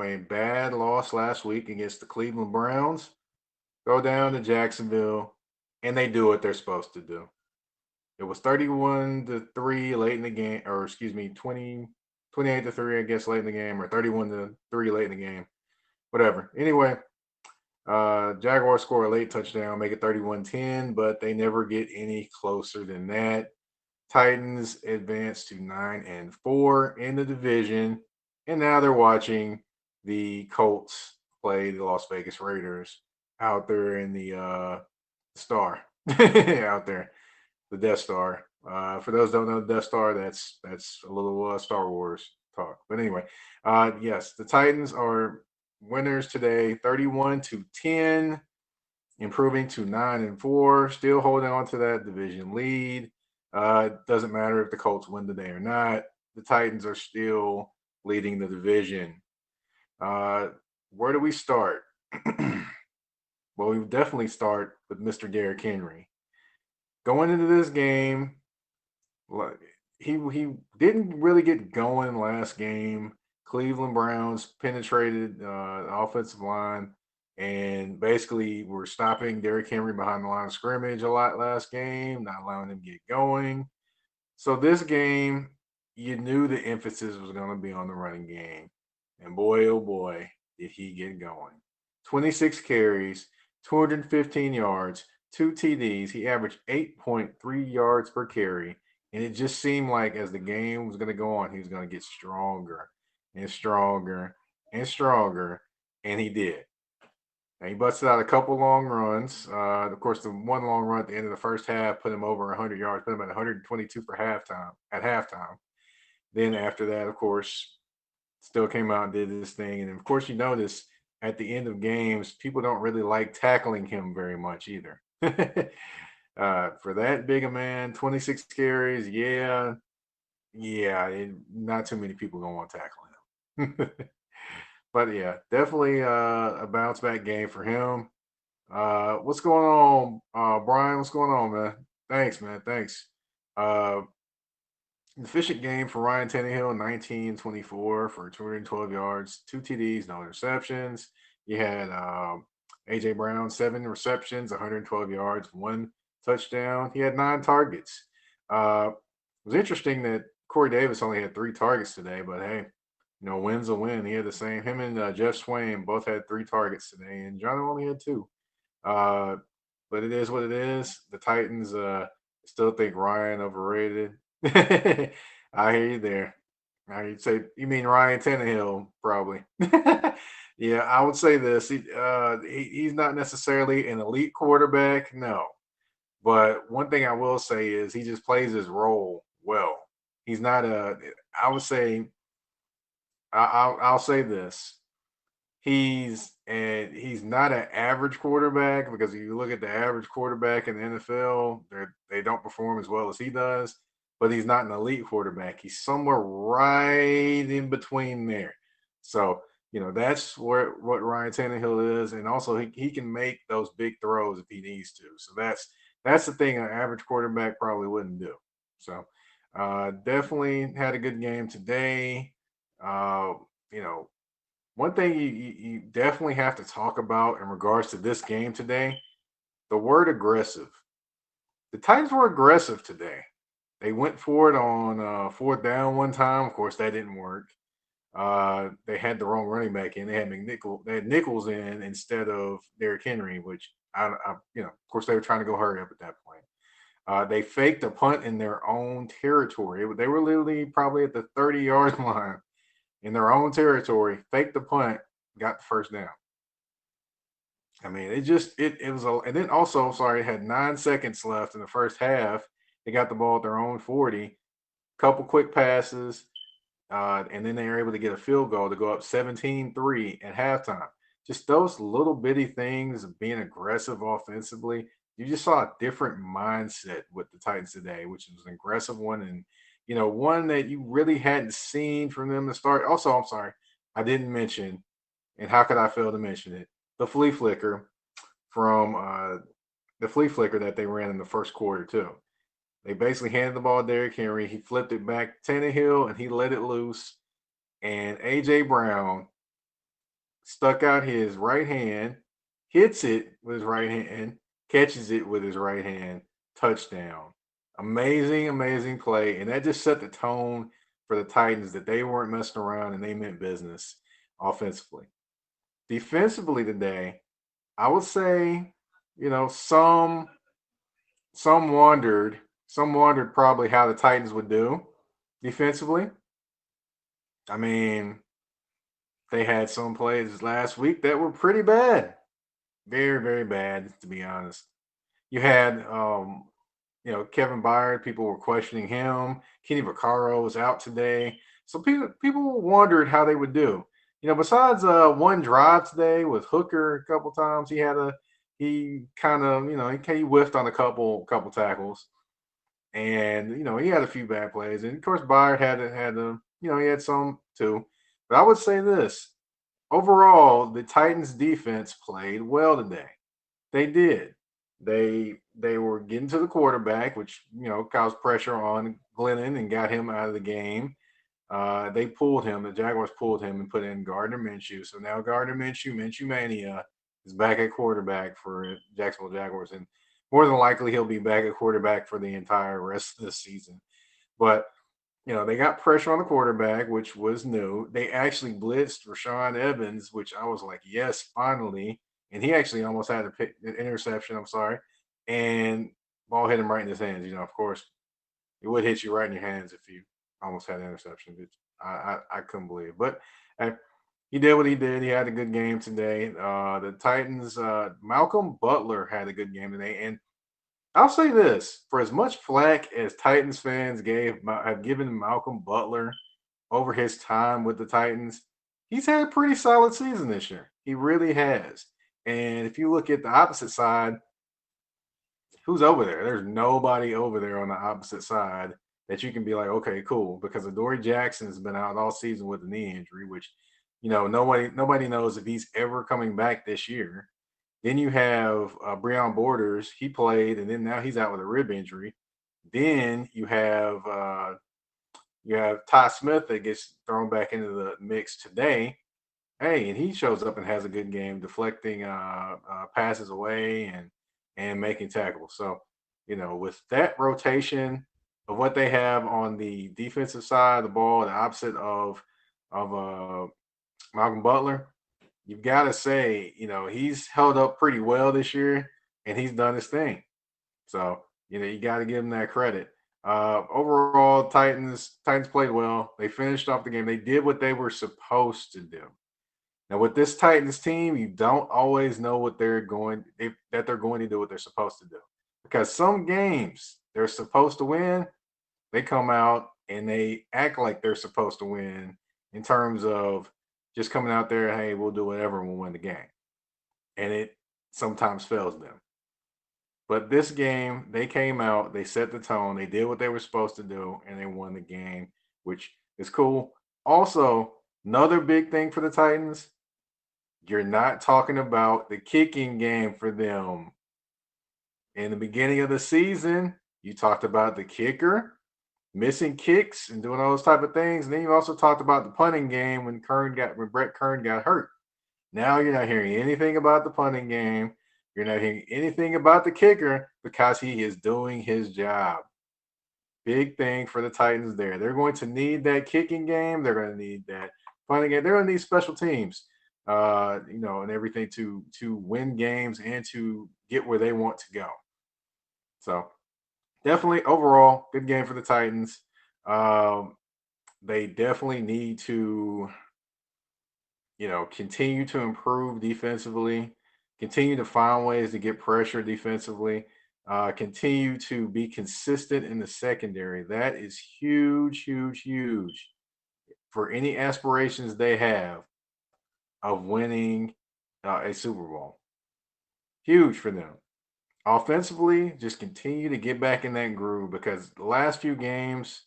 from a bad loss last week against the Cleveland Browns, go down to Jacksonville, and they do what they're supposed to do. It was 31-3 late in the game, or excuse me, 28-3, I guess, late in the game, or 31-3 late in the game. Whatever. Anyway, Jaguars score a late touchdown, make it 31-10, but they never get any closer than that. Titans advance to 9-4 in the division, and now they're watching the Colts play the Las Vegas Raiders out there in the Star, out there, the Death Star. For those who don't know the Death Star, that's a little Star Wars talk. But anyway, yes, the Titans are winners today, 31-10, improving to 9-4, still holding on to that division lead. It doesn't matter if the Colts win today or not. The Titans are still leading the division. Where do we start? Well, we definitely start with Mr. Derrick Henry. Going into this game, he didn't really get going last game. Cleveland Browns penetrated the offensive line and basically were stopping Derrick Henry behind the line of scrimmage a lot last game, not allowing him to get going. So this game, you knew the emphasis was going to be on the running game. And boy, oh boy, did he get going. 26 carries, 215 yards, two TDs. He averaged 8.3 yards per carry. And it just seemed like as the game was going to go on, he was going to get stronger and stronger and stronger. And he did. And he busted out a couple long runs. Of course, the one long run at the end of the first half put him over 100 yards, put him at 122 for halftime. At halftime, then after that, of course, still came out and did this thing. And of course, you notice at the end of games, people don't really like tackling him very much either. For that big a man, 26 carries, not too many people gonna want to tackle him. But yeah, definitely a bounce back game for him. What's going on, Brian? What's going on, man? Thanks, man. Thanks. Uh, Efficient game for Ryan Tannehill, 19-24 for 212 yards, two TDs, no interceptions. You had AJ Brown, 7 receptions, 112 yards, one touchdown. He had 9 targets. It was interesting that Corey Davis only had 3 targets today, but hey, win's a win. He had the same. Him and Jeff Swain both had 3 targets today, and John only had 2. Uh, but it is what it is. The Titans still think Ryan overrated. I hear you there. I hear you say you mean Ryan Tannehill, probably. Yeah, I would say this. He's not necessarily an elite quarterback, no. But one thing I will say is he just plays his role well. He's not a. I would say. I'll say this. He's not an average quarterback because if you look at the average quarterback in the NFL, they don't perform as well as he does. But he's not an elite quarterback. He's somewhere right in between there. So that's what Ryan Tannehill is, and also he can make those big throws if he needs to. So that's the thing an average quarterback probably wouldn't do. So definitely had a good game today. Uh, you know, One thing you definitely have to talk about in regards to this game today, the word aggressive. The Titans were aggressive today. They went for it on fourth down one time. Of course, that didn't work. They had the wrong running back in. They had Nichols in instead of Derrick Henry, which of course, they were trying to go hurry up at that point. They faked a punt in their own territory. They were literally probably at the 30-yard line in their own territory, faked the punt, got the first down. I mean, it was and then also, sorry, it had 9 seconds left in the first half. They got the ball at their own 40, couple quick passes, and then they were able to get a field goal to go up 17-3 at halftime. Just those little bitty things of being aggressive offensively. You just saw a different mindset with the Titans today, which was an aggressive one and one that you really hadn't seen from them to start. Also, I'm sorry, I didn't mention, and how could I fail to mention it? The flea flicker from the flea flicker that they ran in the first quarter too. They basically handed the ball to Derrick Henry. He flipped it back to Tannehill, and he let it loose. And AJ Brown stuck out his right hand, hits it with his right hand, catches it with his right hand, touchdown. Amazing, amazing play. And that just set the tone for the Titans that they weren't messing around and they meant business offensively. Defensively today, I would say, some some wondered, some wondered probably how the Titans would do defensively. I mean, they had some plays last week that were pretty bad. Very, very bad, to be honest. You had Kevin Byard, people were questioning him. Kenny Vaccaro was out today. So people wondered how they would do. Besides one drive today with Hooker a couple times, he kind of, he whiffed on a couple tackles. And he had a few bad plays. And of course Byard he had some too. But I would say this. Overall, the Titans defense played well today. They did. They were getting to the quarterback, which caused pressure on Glennon and got him out of the game. They pulled him. The Jaguars pulled him and put in Gardner Minshew. So now Gardner Minshew Mania is back at quarterback for Jacksonville Jaguars, and more than likely he'll be back at quarterback for the entire rest of the season. But they got pressure on the quarterback, which was new. They actually blitzed Rashaan Evans, which I was like, yes, finally. And he actually almost had an interception. I'm sorry, and ball hit him right in his hands. Of course, it would hit you right in your hands if you almost had an interception. I couldn't believe it. But he did what he did. He had a good game today. The Titans, Malcolm Butler had a good game today. And I'll say this: for as much flack as Titans fans have given Malcolm Butler over his time with the Titans, he's had a pretty solid season this year. He really has. And if you look at the opposite side, who's over there? There's nobody over there on the opposite side that you can be like, okay, cool, because Adoree Jackson has been out all season with a knee injury, which nobody knows if he's ever coming back this year. Then you have Breon Borders. He played, and then now he's out with a rib injury. Then you have Ty Smith that gets thrown back into the mix today. Hey, and he shows up and has a good game, deflecting passes away and making tackles. So, with that rotation of what they have on the defensive side of the ball, the opposite of Malcolm Butler, you've got to say, he's held up pretty well this year, and he's done his thing. So, you got to give him that credit. Overall, Titans played well. They finished off the game. They did what they were supposed to do. Now, with this Titans team, you don't always know what they're going to do what they're supposed to do, because some games they're supposed to win, they come out and they act like they're supposed to win in terms of just coming out there, hey, we'll do whatever and we'll win the game, and it sometimes fails them. But this game, they came out, they set the tone, they did what they were supposed to do, and they won the game, which is cool. Also, another big thing for the Titans, you're not talking about the kicking game for them. In the beginning of the season, you talked about the kicker missing kicks and doing all those type of things. And then you also talked about the punting game when Brett Kern got hurt. Now you're not hearing anything about the punting game. You're not hearing anything about the kicker because he is doing his job. Big thing for the Titans there. They're going to need that kicking game. They're going to need that punting game. They're going to need special teams, and everything to win games and to get where they want to go. So definitely overall good game for the Titans. They definitely need to, continue to improve defensively, continue to find ways to get pressure defensively, continue to be consistent in the secondary. That is huge, huge, huge for any aspirations they have of winning a Super Bowl. Huge for them. Offensively, just continue to get back in that groove, because the last few games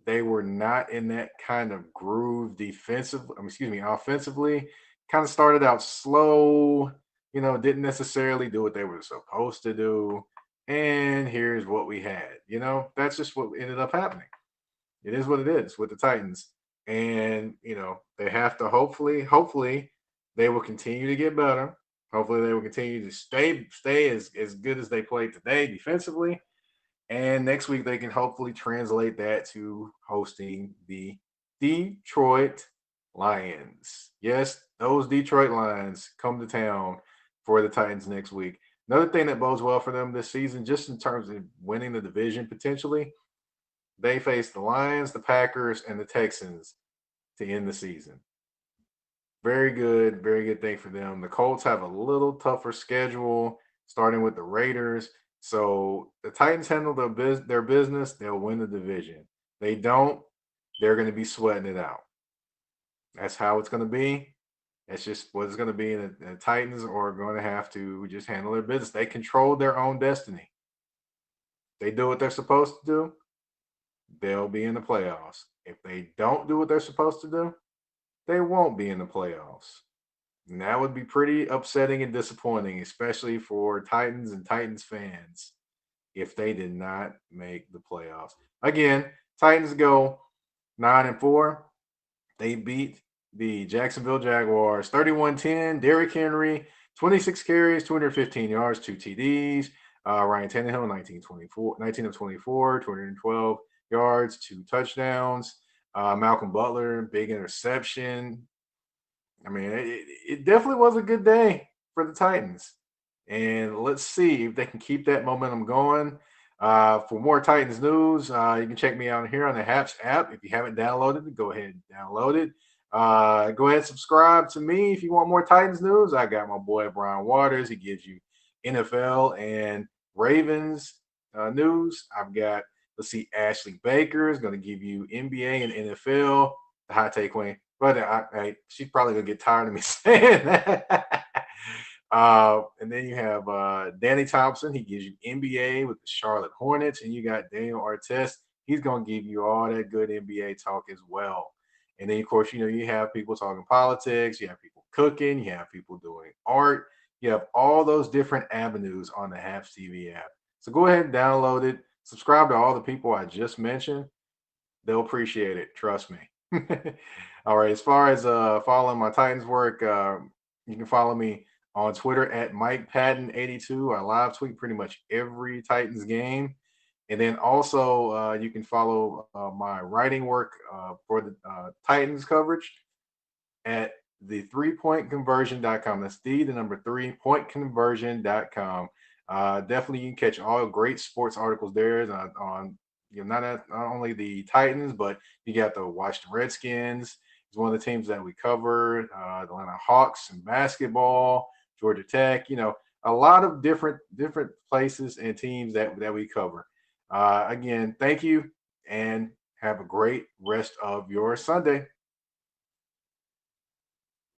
they were not in that kind of groove offensively. Kind of started out slow, didn't necessarily do what they were supposed to do. And here's what we had. That's just what ended up happening. It is what it is with the Titans. And, they have to hopefully They will continue to get better. Hopefully, they will continue to stay as good as they played today defensively. And next week, they can hopefully translate that to hosting the Detroit Lions. Yes, those Detroit Lions come to town for the Titans next week. Another thing that bodes well for them this season, just in terms of winning the division potentially, they face the Lions, the Packers, and the Texans to end the season. Very good thing for them. The Colts have a little tougher schedule, starting with the Raiders. So the Titans handle their business, they'll win the division. They don't, they're going to be sweating it out. That's how it's going to be. That's just what it's going to be. And the Titans are going to have to just handle their business. They control their own destiny. They do what they're supposed to do, they'll be in the playoffs. If they don't do what they're supposed to do, they won't be in the playoffs. And that would be pretty upsetting and disappointing, especially for Titans and Titans fans, if they did not make the playoffs. Again, Titans go 9-4. They beat the Jacksonville Jaguars 31-10. Derrick Henry, 26 carries, 215 yards, 2 TDs. Ryan Tannehill, 19 of 24, 212 yards, 2 touchdowns. Malcolm Butler, big interception. I mean, it definitely was a good day for the Titans. And let's see if they can keep that momentum going. For more Titans news, you can check me out here on the Haps app. If you haven't downloaded it, go ahead and download it. Go ahead and subscribe to me if you want more Titans news. I got my boy Brian Waters. He gives you NFL and Ravens news. I've got, let's see, Ashley Baker is going to give you NBA and NFL, the hot take queen. But she's probably going to get tired of me saying that. And then you have Danny Thompson. He gives you NBA with the Charlotte Hornets. And you got Daniel Artest. He's going to give you all that good NBA talk as well. And then, of course, you have people talking politics. You have people cooking. You have people doing art. You have all those different avenues on the Haps TV app. So go ahead and download it. Subscribe to all the people I just mentioned. They'll appreciate it. Trust me. All right. As far as following my Titans work, you can follow me on Twitter at Mike Patton82. I live tweet pretty much every Titans game. And then also you can follow my writing work for the Titans coverage at the 3pointconversion.com. That's the number 3pointconversion.com. Definitely you can catch all great sports articles there on not only the Titans, but you got the Washington Redskins. It's one of the teams that we cover, the Atlanta Hawks in basketball, Georgia Tech, a lot of different places and teams that we cover. Again, thank you and have a great rest of your Sunday.